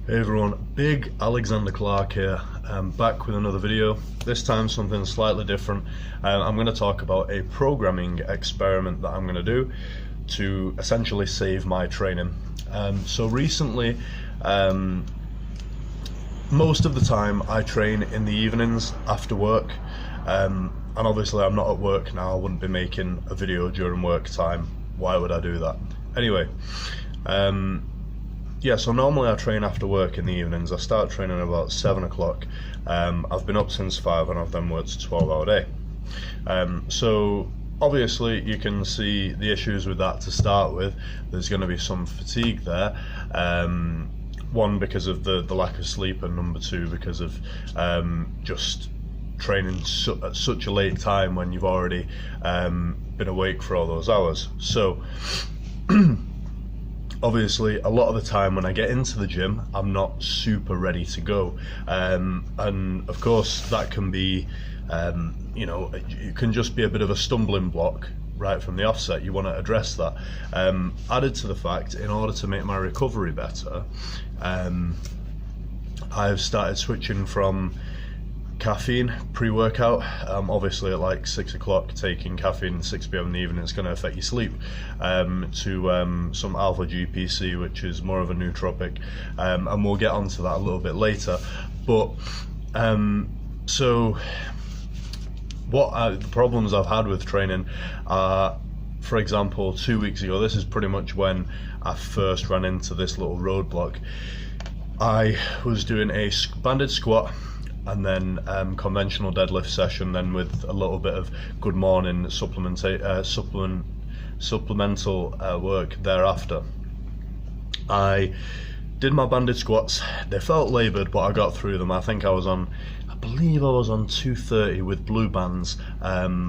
Hey everyone, Big Alexander Clark here. I'm back with another video. This time something slightly different. I'm going to talk about a programming experiment that I'm going to do to essentially save my training. So recently, most of the time I train in the evenings after work, and obviously I'm not at work now. I wouldn't be making a video during work time. Why would I do that? Anyway, yeah, so normally I train after work in the evenings. I start training about 7 o'clock. I've been up since 5 and I've then worked a 12-hour day. So obviously you can see the issues with that to start with. There's going to be some fatigue there. One, because of the lack of sleep, and number two, because of just training at such a late time when you've already been awake for all those hours. So obviously a lot of the time when I get into the gym, I'm not super ready to go, and of course that can be it can just be a bit of a stumbling block right from the offset. You want to address that. Added to the fact, in order to make my recovery better, I've started switching from caffeine pre-workout. Obviously at like 6 o'clock taking caffeine at 6 p.m. in the evening, it's going to affect your sleep, to some Alpha GPC, which is more of a nootropic, and we'll get onto that a little bit later. But so the problems I've had with training are, for example, 2 weeks ago, this is pretty much when I first ran into this little roadblock. I was doing a banded squat and then conventional deadlift session, then with a little bit of good morning supplemental work thereafter. I did my banded squats. They felt laboured, but I got through them. I believe I was on 230 with blue bands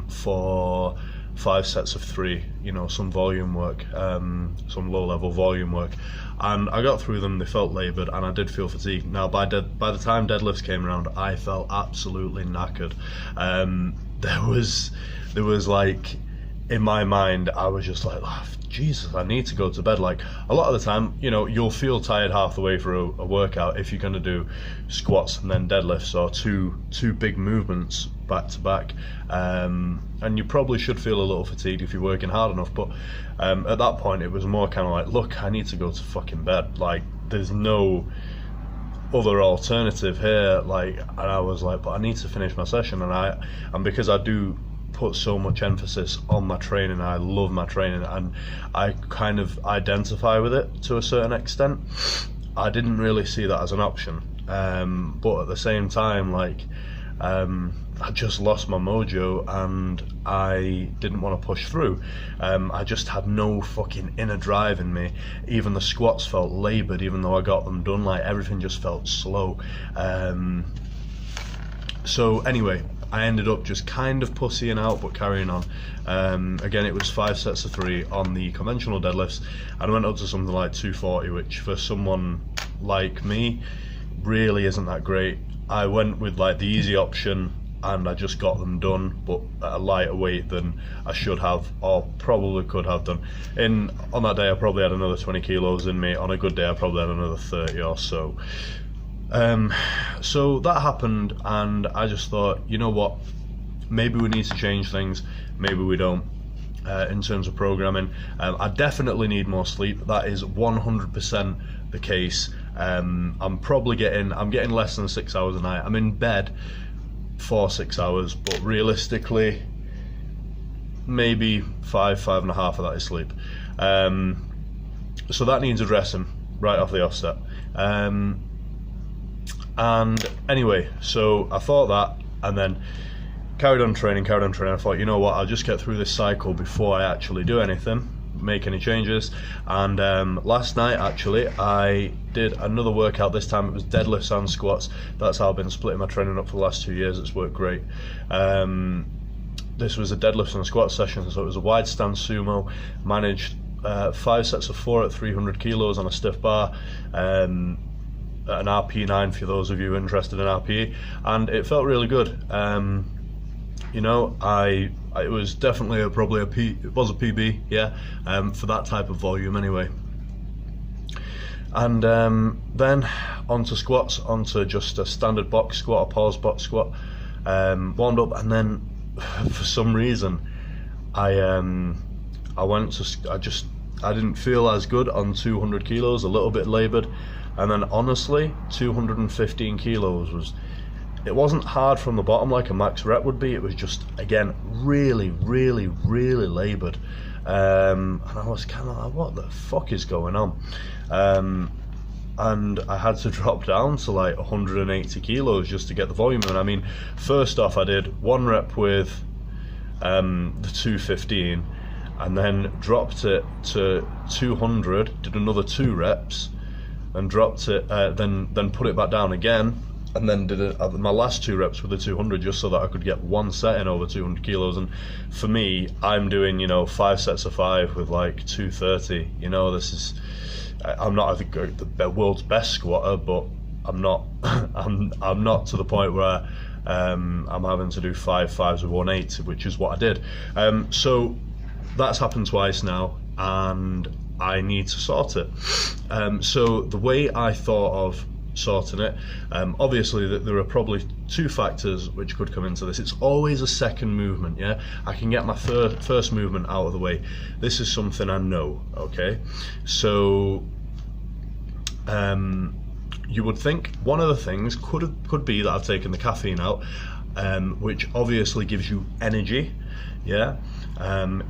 for 5 sets of 3, some volume work, some low-level volume work, and I got through them. They felt laboured and I did feel fatigued. Now by the time deadlifts came around, I felt absolutely knackered. There was like, in my mind, I was just like, oh, Jesus, I need to go to bed. Like, a lot of the time, you'll feel tired half the way through a workout if you're going to do squats and then deadlifts, or two big movements back to back, and you probably should feel a little fatigued if you're working hard enough. But at that point it was more kind of like, look, I need to go to fucking bed. Like, there's no other alternative here. Like, and I was like, but I need to finish my session, and because I do put so much emphasis on my training, I love my training, and I kind of identify with it to a certain extent, I didn't really see that as an option. But at the same time, like, I just lost my mojo and I didn't want to push through. I just had no fucking inner drive in me. Even the squats felt laboured, even though I got them done. Like, everything just felt slow. So anyway, I ended up just kind of pussying out but carrying on. Again, it was 5 sets of 3 on the conventional deadlifts, and I went up to something like 240, which for someone like me really isn't that great. I went with like the easy option and I just got them done, but at a lighter weight than I should have, or probably could have done. On that day I probably had another 20 kilos in me. On a good day I probably had another 30 or so. So that happened, and I just thought, you know what, maybe we need to change things, maybe we don't, in terms of programming. I definitely need more sleep. That is 100% the case. I'm getting less than 6 hours a night. I'm in bed for 6 hours, but realistically maybe 5.5 of that is sleep. So that needs addressing right off the offset. And anyway, so I thought that, and then carried on training. I thought, you know what, I'll just get through this cycle before I actually do anything, make any changes. And last night actually I did another workout. This time it was deadlifts and squats. That's how I've been splitting my training up for the last 2 years. It's worked great. This was a deadlifts and squat session, so it was a wide stance sumo, managed 5 sets of 4 at 300 kilos on a stiff bar, an RP9 for those of you interested in RPE, and it felt really good. It was definitely it was a PB, yeah, for that type of volume anyway. And then onto squats, onto just a standard box squat, a pause box squat, warmed up, and then for some reason I didn't feel as good on 200 kilos, a little bit labored, and then honestly 215 kilos it wasn't hard from the bottom like a max rep would be. It was just, again, really labored, and I was kind of like, what the fuck is going on? And I had to drop down to like 180 kilos just to get the volume. And I mean, first off, I did one rep with the 215, and then dropped it to 200, did another 2 reps, and dropped it, then put it back down again, and then did my last 2 reps with the 200, just so that I could get one set in over 200 kilos. And for me, I'm doing, you know, 5 sets of 5 with like 230. You know, this is, I'm not the world's best squatter, but I'm not I'm not to the point where I'm having to do 5 5s with 180, which is what I did. So that's happened twice now, and I need to sort it. So the way I thought of sorting it, obviously there are probably 2 factors which could come into this. It's always a second movement. Yeah, I can get my first movement out of the way. This is something I know. Okay, so you would think one of the things could be that I've taken the caffeine out, which obviously gives you energy. Yeah,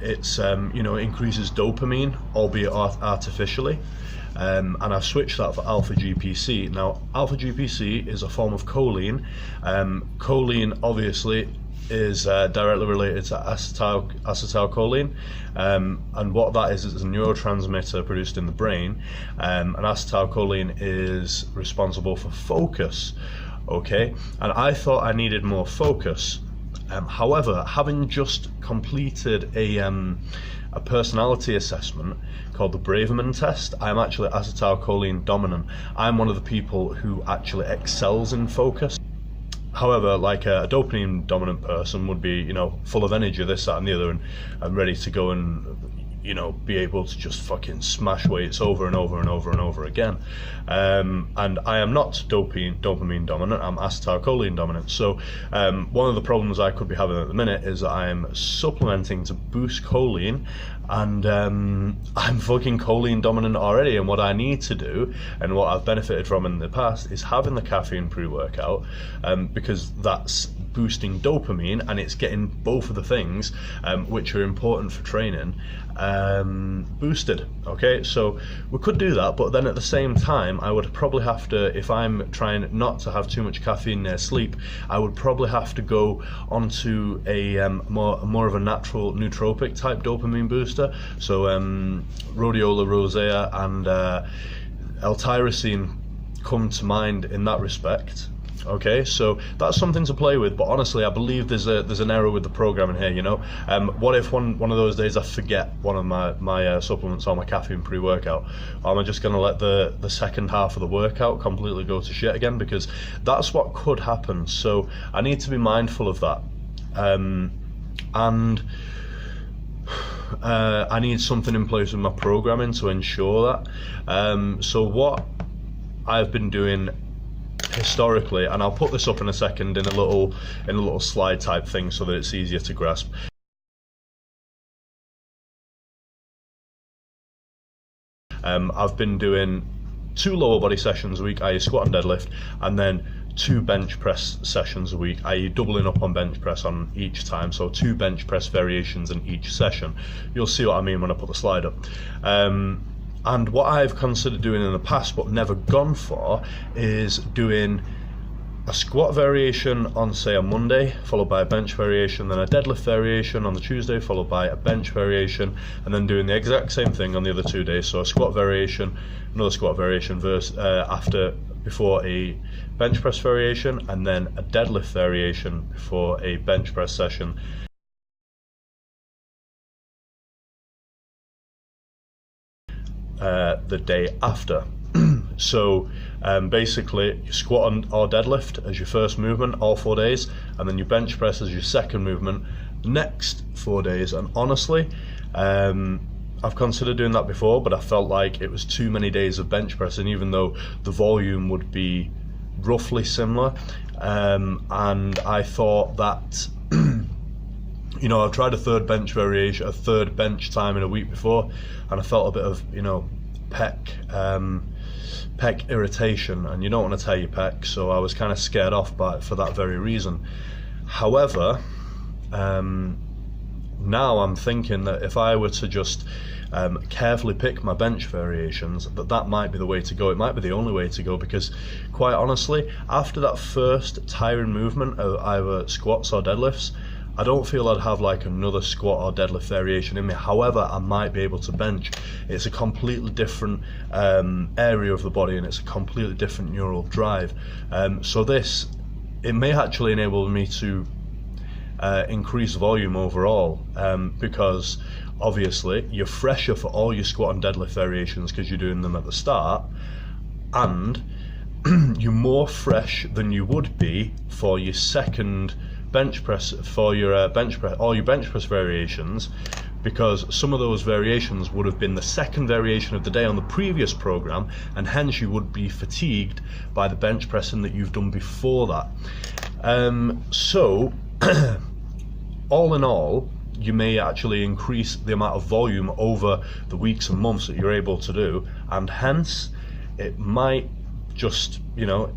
it's you know, it increases dopamine, albeit artificially. And I've switched that for Alpha GPC. Now, Alpha GPC is a form of choline. Choline obviously is directly related to acetylcholine, and what that is a neurotransmitter produced in the brain, and acetylcholine is responsible for focus. Okay, and I thought I needed more focus. However, having just completed a personality assessment called the Braverman test, I'm actually acetylcholine dominant. I'm one of the people who actually excels in focus. However, like a dopamine dominant person would be, you know, full of energy, this, that, and the other, and ready to go and, you know, be able to just fucking smash weights over and over and over and over again. And I am not dopamine dominant, I'm acetylcholine dominant. So one of the problems I could be having at the minute is that I'm supplementing to boost choline, and I'm fucking choline dominant already. And what I need to do, and what I've benefited from in the past, is having the caffeine pre-workout, because that's boosting dopamine, and it's getting both of the things which are important for training boosted. Okay, so we could do that, but then at the same time I would probably have to, if I'm trying not to have too much caffeine near sleep, I would probably have to go onto a more of a natural nootropic type dopamine booster. So Rhodiola Rosea and L Tyrosine come to mind in that respect. Okay, so that's something to play with, but honestly, I believe there's an error with the programming here. You know, what if one of those days I forget one of my supplements or my caffeine pre-workout? Or am I just going to let the second half of the workout completely go to shit again? Because that's what could happen. So I need to be mindful of that, and I need something in place with my programming to ensure that. So what I've been doing historically, and I'll put this up in a second in a little slide type thing so that it's easier to grasp. I've been doing 2 lower body sessions a week, i.e. squat and deadlift, and then 2 bench press sessions a week, i.e. doubling up on bench press on each time, so 2 bench press variations in each session. You'll see what I mean when I put the slide up. And what I've considered doing in the past but never gone for is doing a squat variation on, say, a Monday, followed by a bench variation, then a deadlift variation on the Tuesday, followed by a bench variation, and then doing the exact same thing on the other 2 days. So a squat variation, another squat variation before a bench press variation, and then a deadlift variation before a bench press session. The day after. So basically you squat or deadlift as your first movement all 4 days, and then you bench press as your second movement the next 4 days. And honestly, I've considered doing that before, but I felt like it was too many days of bench pressing, even though the volume would be roughly similar. And I thought that, you know, I've tried a third bench variation, a third bench time in a week before, and I felt a bit of, you know, pec irritation, and you don't want to tear your pec, so I was kind of scared off for that very reason. However, now I'm thinking that if I were to just carefully pick my bench variations, that might be the way to go. It might be the only way to go, because quite honestly, after that first tiring movement of either squats or deadlifts, I don't feel I'd have like another squat or deadlift variation in me. However, I might be able to bench. It's a completely different area of the body, and it's a completely different neural drive. So it may actually enable me to increase volume overall, because obviously you're fresher for all your squat and deadlift variations because you're doing them at the start, and you're more fresh than you would be for your second bench press, for your bench press, all your bench press variations, because some of those variations would have been the second variation of the day on the previous program, and hence you would be fatigued by the bench pressing that you've done before that. So all in all, you may actually increase the amount of volume over the weeks and months that you're able to do, and hence it might just, you know,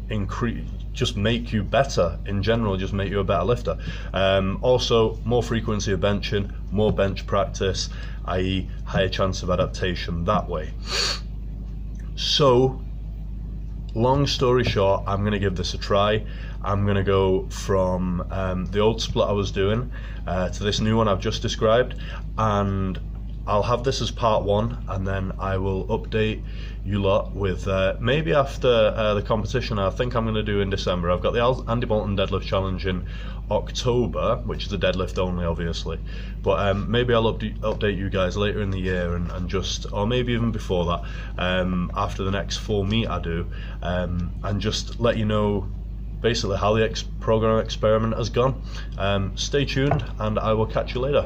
just make you better in general, just make you a better lifter. Also, more frequency of benching, more bench practice, i.e. higher chance of adaptation that way. So, long story short, I'm going to give this a try. I'm going to go from the old split I was doing to this new one I've just described, and I'll have this as part one, and then I will update you lot with maybe after the competition I think I'm going to do in December. I've got the Andy Bolton deadlift challenge in October, which is a deadlift only obviously, but maybe I'll update you guys later in the year, and just, or maybe even before that, after the next full meet I do, and just let you know basically how the program experiment has gone. Stay tuned, and I will catch you later.